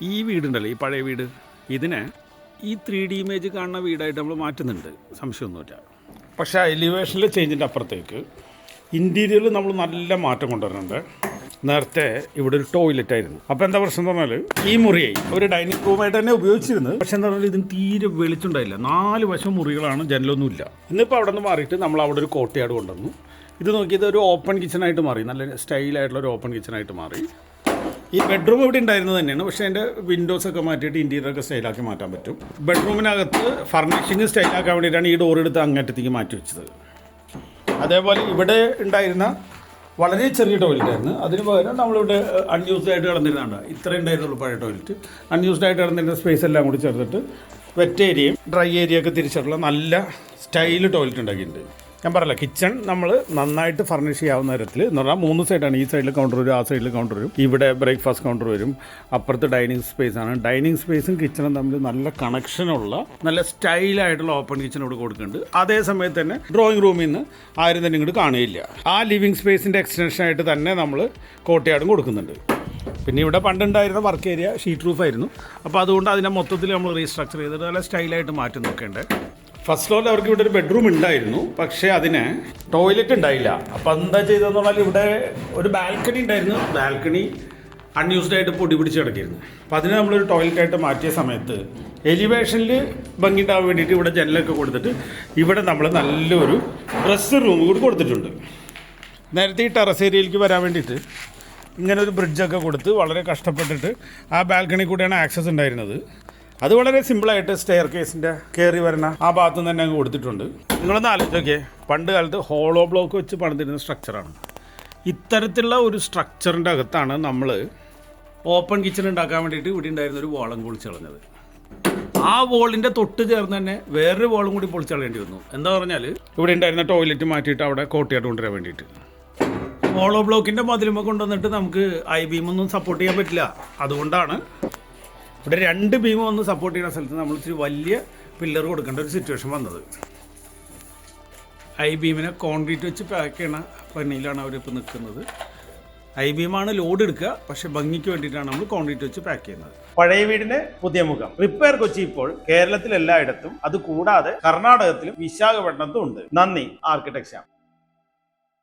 ഈ വീടുണ്ടല്ലോ, ഈ പഴയ വീട്, ഇതിനെ ഈ 3D ഇമേജ് കാണുന്ന വീടായിട്ട് നമ്മൾ മാറ്റുന്നുണ്ട്, സംശയമൊന്നുമില്ല. പക്ഷേ എലിവേഷനിൽ ചേഞ്ചിൻ്റെ അപ്പുറത്തേക്ക് ഇൻറ്റീരിയറിൽ നമ്മൾ നല്ല മാറ്റം കൊണ്ടുവരുന്നുണ്ട്. നേരത്തെ ഇവിടെ ഒരു ടോയ്ലറ്റ് ആയിരുന്നു. അപ്പോൾ എന്താ പ്രശ്നം എന്ന് പറഞ്ഞാൽ ഈ മുറിയായി ഒരു ഡൈനിങ് റൂമായിട്ട് തന്നെ ഉപയോഗിച്ചിരുന്നത്. പക്ഷെ എന്താ പറഞ്ഞാൽ ഇതിന് തീരെ വെളിച്ചുണ്ടായില്ല. 4 വശം മുറികളാണ്, ജനലൊന്നുമില്ല. ഇന്നിപ്പോൾ അവിടെ നിന്ന് മാറിയിട്ട് നമ്മൾ അവിടെ ഒരു കോട്ടയാട് കൊണ്ടുവന്നു. ഇത് നോക്കിയത് ഒരു ഓപ്പൺ കിച്ചണായിട്ട് മാറി, നല്ല സ്റ്റൈലായിട്ടുള്ള ഒരു ഓപ്പൺ കിച്ചണായിട്ട് മാറി. ഈ ബെഡ്റൂം ഇവിടെ ഉണ്ടായിരുന്നത് തന്നെയാണ്, പക്ഷേ അതിൻ്റെ വിൻഡോസൊക്കെ മാറ്റിയിട്ട് ഇൻറ്റീരിയറൊക്കെ സ്റ്റൈലാക്കി മാറ്റാൻ പറ്റും. ബെഡ്റൂമിനകത്ത് ഫർണിഷിങ് സ്റ്റൈലാക്കാൻ വേണ്ടിയിട്ടാണ് ഈ ഡോർ എടുത്ത് അങ്ങറ്റത്തേക്ക് മാറ്റി വെച്ചത്. അതേപോലെ ഇവിടെ ഉണ്ടായിരുന്ന വളരെ ചെറിയ ടോയ്ലറ്റ് ആയിരുന്നു. അതിന് പകരം നമ്മളിവിടെ അൺയൂസ്ഡ് ആയിട്ട് കിടന്നിരുന്നുണ്ട്. ഇത്ര ഉണ്ടായിരുന്നുള്ളൂ പഴയ ടോയ്ലറ്റ്. അൺയൂസ്ഡ് ആയിട്ട് കിടന്നിരുന്ന സ്പേസ് എല്ലാം കൂടി ചേർത്തിട്ട് വെറ്റ് ഏരിയയും ഡ്രൈ ഏരിയ ഒക്കെ തിരിച്ചിട്ടുള്ള നല്ല സ്റ്റൈൽ ടോയ്ലറ്റ് ഉണ്ടാക്കിയിട്ടുണ്ട്. ഞാൻ പറയല്ല, കിച്ചൺ നമ്മൾ നന്നായിട്ട് ഫർണിഷ് ചെയ്യാവുന്ന തരത്തിൽ എന്ന് പറഞ്ഞാൽ 3 സൈഡാണ്. ഈ സൈഡിൽ കൗണ്ടർ വരും, ആ സൈഡിൽ കൗണ്ടർ വരും, ഇവിടെ ബ്രേക്ക്ഫാസ്റ്റ് കൗണ്ടർ വരും, അപ്പുറത്ത് ഡൈനിങ് സ്പേസാണ്. ഡൈനിങ് സ്പേസും കിച്ചണും തമ്മിൽ നല്ല കണക്ഷനുള്ള നല്ല സ്റ്റൈലായിട്ടുള്ള ഓപ്പൺ കിച്ചൺ ഇവിടെ കൊടുക്കുന്നുണ്ട്. അതേ സമയത്ത് തന്നെ ഡ്രോയിങ് റൂമിൽ നിന്ന് ആരും തന്നെ ഇങ്ങോട്ട് കാണുകയില്ല. ആ ലിവിങ് സ്പേസിൻ്റെ എക്സ്റ്റൻഷനായിട്ട് തന്നെ നമ്മൾ കോട്ടയാടും കൊടുക്കുന്നുണ്ട്. പിന്നെ ഇവിടെ പണ്ടുണ്ടായിരുന്ന വർക്ക് ഏരിയ ഷീറ്റ് റൂഫായിരുന്നു. അപ്പോൾ അതുകൊണ്ട് അതിനെ മൊത്തത്തിൽ നമ്മൾ റീസ്ട്രക്ചർ ചെയ്തിട്ട് നല്ല സ്റ്റൈലായിട്ട് മാറ്റി നോക്കേണ്ടത്. ഫസ്റ്റ് ഫ്ലോറിൽ അവർക്ക് ഇവിടെ ഒരു ബെഡ്റൂം ഉണ്ടായിരുന്നു, പക്ഷേ അതിന് ടോയ്ലറ്റ് ഉണ്ടായില്ല. അപ്പോൾ എന്താ ചെയ്തതെന്ന് പറഞ്ഞാൽ ഇവിടെ ഒരു ബാൽക്കണി ഉണ്ടായിരുന്നു. ബാൽക്കണി അൺയൂസ്ഡ് ആയിട്ട് പൊടി പിടിച്ച് കിടക്കിയിരുന്നു. അപ്പോൾ അതിന് നമ്മളൊരു ടോയ്ലറ്റായിട്ട് മാറ്റിയ സമയത്ത് എലിവേഷനിൽ ഭംഗി ഉണ്ടാകാൻ വേണ്ടിയിട്ട് ഇവിടെ ജനലൊക്കെ കൊടുത്തിട്ട് ഇവിടെ നമ്മൾ നല്ലൊരു ഡ്രസ്സ് റൂം കൂടി കൊടുത്തിട്ടുണ്ട്. നേരത്തെ ഈ ടെറസ് ഏരിയയിലേക്ക് വരാൻ വേണ്ടിയിട്ട് ഇങ്ങനെ ഒരു ബ്രിഡ്ജൊക്കെ കൊടുത്ത് വളരെ കഷ്ടപ്പെട്ടിട്ട് ആ ബാൽക്കണി കൂടെയാണ് ആക്സസ് ഉണ്ടായിരുന്നത്. അത് വളരെ സിമ്പിളായിട്ട് സ്റ്റെയർ കേസിൻ്റെ കയറി വരുന്ന ആ ഭാഗത്ത് നിന്ന് തന്നെ അങ്ങ് കൊടുത്തിട്ടുണ്ട്. നിങ്ങളൊന്ന് ആലോചിച്ച് നോക്കിയേ, പണ്ട് കാലത്ത് ഹോളോ ബ്ലോക്ക് വെച്ച് പണിതിരുന്ന സ്ട്രക്ചറാണ്. ഇത്തരത്തിലുള്ള ഒരു സ്ട്രക്ചറിൻ്റെ അകത്താണ് നമ്മൾ ഓപ്പൺ കിച്ചൺ ഉണ്ടാക്കാൻ വേണ്ടിയിട്ട് ഇവിടെ ഉണ്ടായിരുന്ന ഒരു വോളം പൊളിച്ച് കളഞ്ഞത്. ആ വോളിൻ്റെ തൊട്ട് ചേർന്ന് തന്നെ വേറൊരു വോളും കൂടി പൊളിച്ച് കളയേണ്ടി വന്നു. എന്താ പറഞ്ഞാൽ ഇവിടെ ഉണ്ടായിരുന്ന ടോയ്ലറ്റ് മാറ്റിയിട്ട് അവിടെ കോട്ടയായിട്ട് കൊണ്ടുവരാൻ വേണ്ടിയിട്ട് ഹോളോ ബ്ലോക്കിൻ്റെ മതിലുമ്പോൾ കൊണ്ടുവന്നിട്ട് നമുക്ക് ഐ ബീമൊന്നും സപ്പോർട്ട് ചെയ്യാൻ പറ്റില്ല. അതുകൊണ്ടാണ് ഇവിടെ 2 ബീം വന്ന് സപ്പോർട്ട് ചെയ്യുന്ന സ്ഥലത്ത് നമ്മൾ ഇച്ചിരി വലിയ പില്ലർ കൊടുക്കേണ്ട ഒരു സിറ്റുവേഷൻ വന്നത്. ഐ ബീമിനെ കോൺക്രീറ്റ് വെച്ച് പാക്ക് ചെയ്യണ പണിയിലാണ് അവരിപ്പോൾ നിൽക്കുന്നത്. ഐ ബീമാണ് ലോഡ് എടുക്കുക, പക്ഷേ ഭംഗിക്ക് വേണ്ടിയിട്ടാണ് നമ്മൾ കോൺക്രീറ്റ് വെച്ച് പാക്ക് ചെയ്യുന്നത്. പഴയ വീടിന് പുതിയ മുഖം. റിപ്പയർ കൊച്ചി ഇപ്പോൾ കേരളത്തിൽ എല്ലായിടത്തും, അത് കൂടാതെ കർണാടകത്തിലും വിശാഖപട്ടണത്തും ഉണ്ട്. നന്ദി ആർക്കിടെക്ചർ.